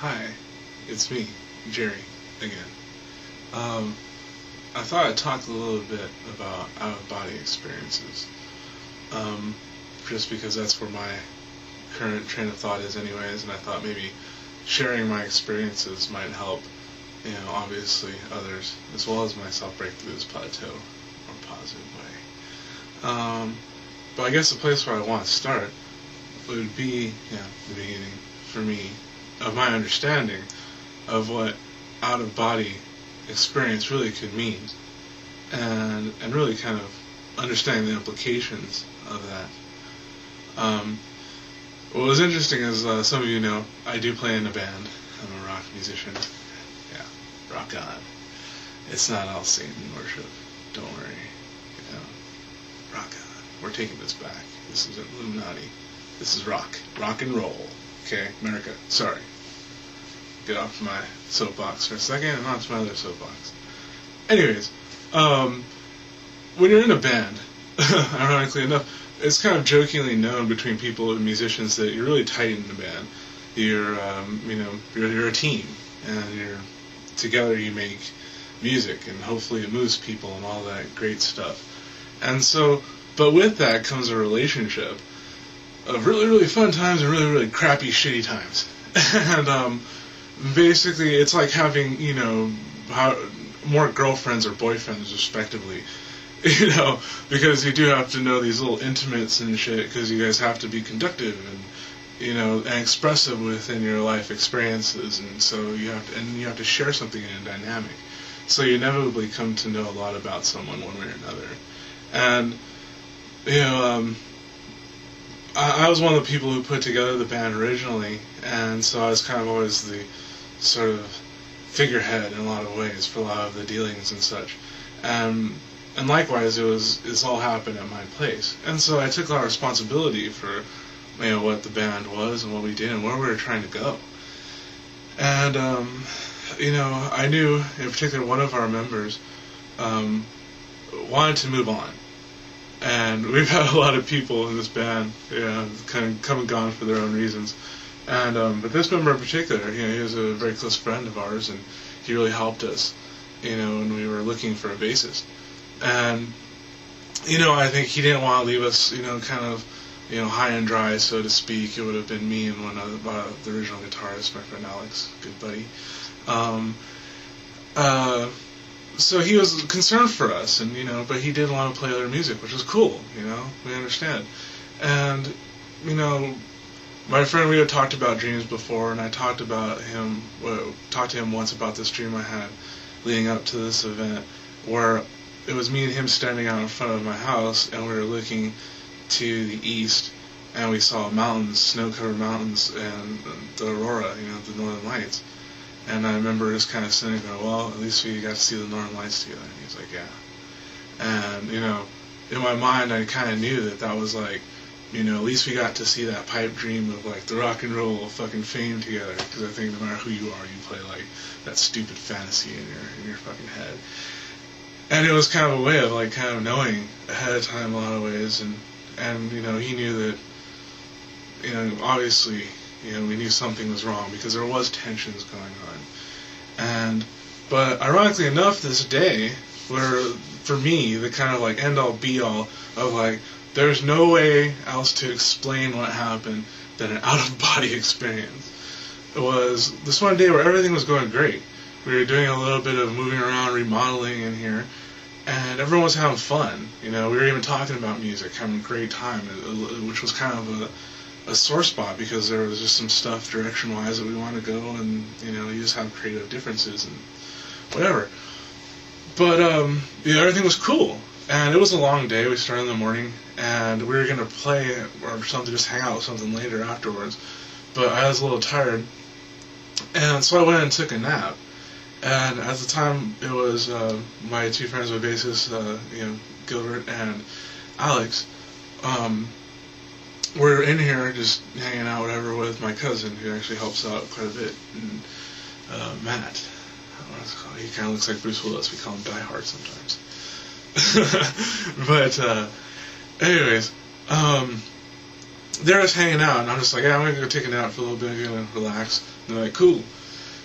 Hi, it's me, Jerry, again. I thought I'd talk a little bit about out-of-body experiences, just because that's where my current train of thought is anyways, and I thought maybe sharing my experiences might help, obviously others, as well as myself break through this plateau in a positive way. But I guess the place where I want to start would be, the beginning, for me, of my understanding of what out-of-body experience really could mean, and really kind of understanding the implications of that. What was interesting is, some of you know, I do play in a band. I'm a rock musician. Yeah, rock on. It's not all Satan worship. Don't worry. Rock on. We're taking this back. This isn't Illuminati. This is rock. Rock and roll. Okay, America. Sorry. Get off my soapbox for a second and onto my other soapbox. Anyways, when you're in a band, ironically enough, it's kind of jokingly known between people and musicians that you're really tight in the band. You're a team, and you're together. You make music, and hopefully it moves people and all that great stuff. And so, but with that comes a relationship of really, really fun times and really, really crappy, shitty times. And basically, it's like having, more girlfriends or boyfriends, respectively. Because you do have to know these little intimates and shit, because you guys have to be conductive and, and expressive within your life experiences, and so you have to share something in a dynamic. So you inevitably come to know a lot about someone one way or another. And, I was one of the people who put together the band originally, and so I was kind of always the sort of figurehead in a lot of ways for a lot of the dealings and such. And likewise, it's all happened at my place. And so I took a lot of responsibility for, what the band was and what we did and where we were trying to go. And, I knew, in particular, one of our members wanted to move on. And we've had a lot of people in this band, kind of come and gone for their own reasons. And but this member in particular, he was a very close friend of ours, and he really helped us, when we were looking for a bassist. And I think he didn't want to leave us, kind of, high and dry, so to speak. It would have been me and one of the original guitarist, my friend Alex, good buddy. So he was concerned for us, and but he did want to play other music, which was cool. We understand. And my friend, we had talked about dreams before, and I talked to him once about this dream I had leading up to this event, where it was me and him standing out in front of my house, and we were looking to the east, and we saw mountains, snow-covered mountains, and the aurora, the northern lights. And I remember just kind of sitting there, well, at least we got to see the northern lights together. And he's like, yeah. And, in my mind, I kind of knew that was like, at least we got to see that pipe dream of, like, the rock and roll fucking fame together. Because I think no matter who you are, you play, like, that stupid fantasy in your fucking head. And it was kind of a way of, like, kind of knowing ahead of time a lot of ways. And he knew that, obviously, we knew something was wrong because there was tensions going on. But ironically enough, this day, where, for me, the kind of, like, end-all, be-all of, like, there's no way else to explain what happened than an out-of-body experience. It was this one day where everything was going great. We were doing a little bit of moving around, remodeling in here, and everyone was having fun. We were even talking about music, having a great time, which was kind of a sore spot, because there was just some stuff direction-wise that we wanted to go, and you just have creative differences and whatever. But everything was cool, and it was a long day. We started in the morning, and we were gonna play or something, just hang out with something later afterwards. But I was a little tired, and so I went and took a nap. And at the time, it was my two friends, my bassist, Gilbert and Alex. We're in here just hanging out, whatever, with my cousin, who actually helps out quite a bit, and Matt. He kind of looks like Bruce Willis. We call him Die Hard sometimes. But anyways, they're just hanging out, and I'm just like, yeah, I'm gonna go take a nap for a little bit, I'm gonna relax. And they're like, cool.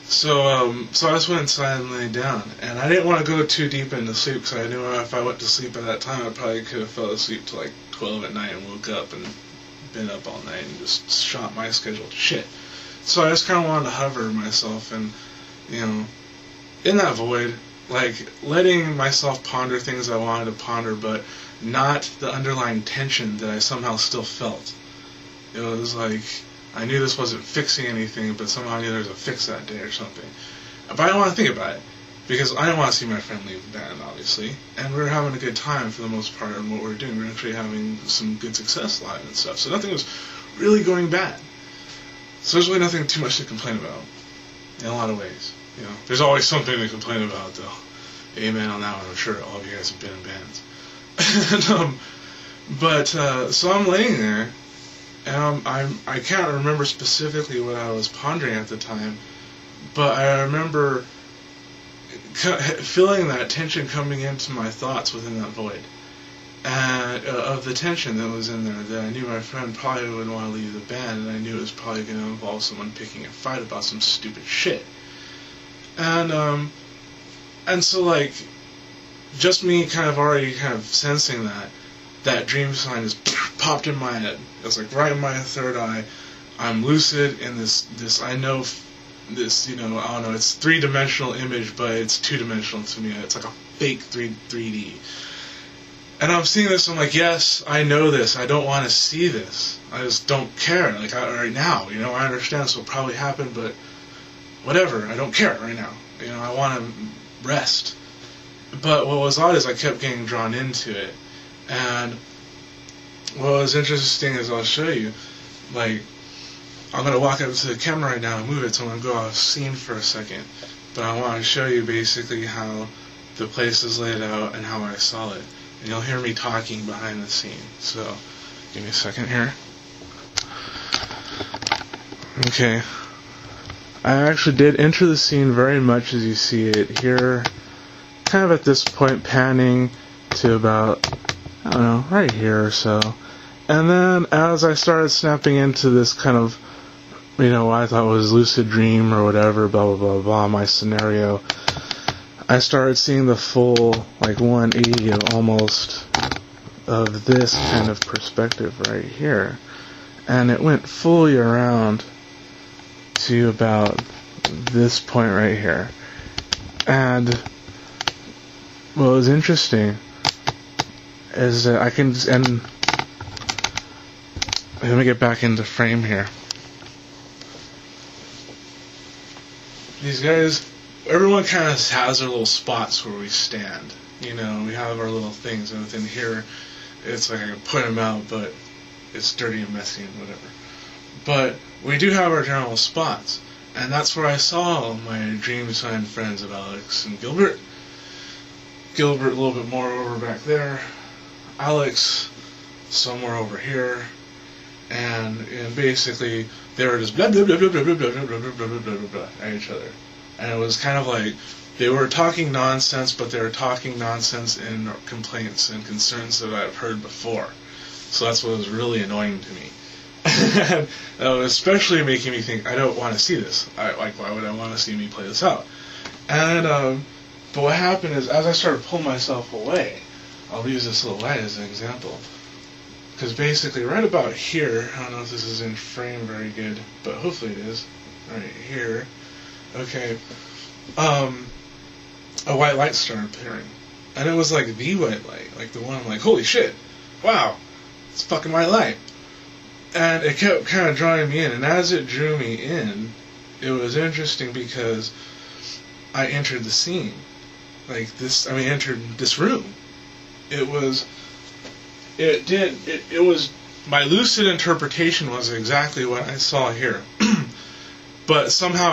So I just went inside and laid down, and I didn't want to go too deep into sleep because I knew if I went to sleep at that time, I probably could have fell asleep to like 12 at night and woke up and been up all night and just shot my schedule to shit. So I just kind of wanted to hover myself and, in that void, like letting myself ponder things I wanted to ponder, but not the underlying tension that I somehow still felt. It was like, I knew this wasn't fixing anything, but somehow I knew there was a fix that day or something. But I didn't want to think about it, because I didn't want to see my friend leave the band, obviously. And we were having a good time for the most part in what we were doing. We were actually having some good success live and stuff. So nothing was really going bad. So there's really nothing too much to complain about, in a lot of ways. There's always something to complain about, though. Amen on that one. I'm sure all of you guys have been in bands. So I'm laying there, and I can't remember specifically what I was pondering at the time, but I remember feeling that tension coming into my thoughts within that void, and of the tension that was in there, that I knew my friend probably would want to leave the band, and I knew it was probably going to involve someone picking a fight about some stupid shit. And so, like, just me kind of already kind of sensing that dream sign just popped in my head. It was like right in my third eye. I'm lucid in this I know this, I don't know, it's 3-dimensional image, but it's 2-dimensional to me. It's like a fake 3D. And I'm seeing this, I'm like, yes, I know this. I don't want to see this. I just don't care. Like, right now, I understand this will probably happen, but whatever, I don't care right now. I want to rest. But what was odd is I kept getting drawn into it. And what was interesting is I'll show you, like, I'm going to walk up to the camera right now and move it, so I'm going to go off scene for a second. But I want to show you basically how the place is laid out and how I saw it. And you'll hear me talking behind the scene. So, give me a second here. Okay. I actually did enter the scene very much as you see it here, kind of at this point panning to about, I don't know, right here or so. And then as I started snapping into this kind of, what I thought was lucid dream or whatever, blah, blah, blah, blah, my scenario, I started seeing the full, like, 180 of almost of this kind of perspective right here. And it went fully around to about this point right here. And what was interesting is that I can, and let me get back into frame here. These guys, everyone kind of has their little spots where we stand. We have our little things, and within here, it's like I can point them out, but it's dirty and messy and whatever. But we do have our general spots, and that's where I saw my dream sign friends of Alex and Gilbert. Gilbert a little bit more over back there. Alex somewhere over here. And basically they were just blah blah blah blah blah blah blah blah blah blah blah blah blah at each other. And it was kind of like they were talking nonsense, but they were talking nonsense in complaints and concerns that I've heard before. So that's what was really annoying to me. And especially making me think, I don't want to see this. Why would I want to see me play this out? And but what happened is, as I started pulling myself away, I'll use this little light as an example, because basically right about here, I don't know if this is in frame very good, but hopefully it is, right here, okay, a white light started appearing, and it was like the white light, like the one I'm like, holy shit, wow, it's fucking white light. And it kept kind of drawing me in, and as it drew me in, it was interesting because I entered the scene. Like this, entered this room. It was my lucid interpretation was exactly what I saw here. But somehow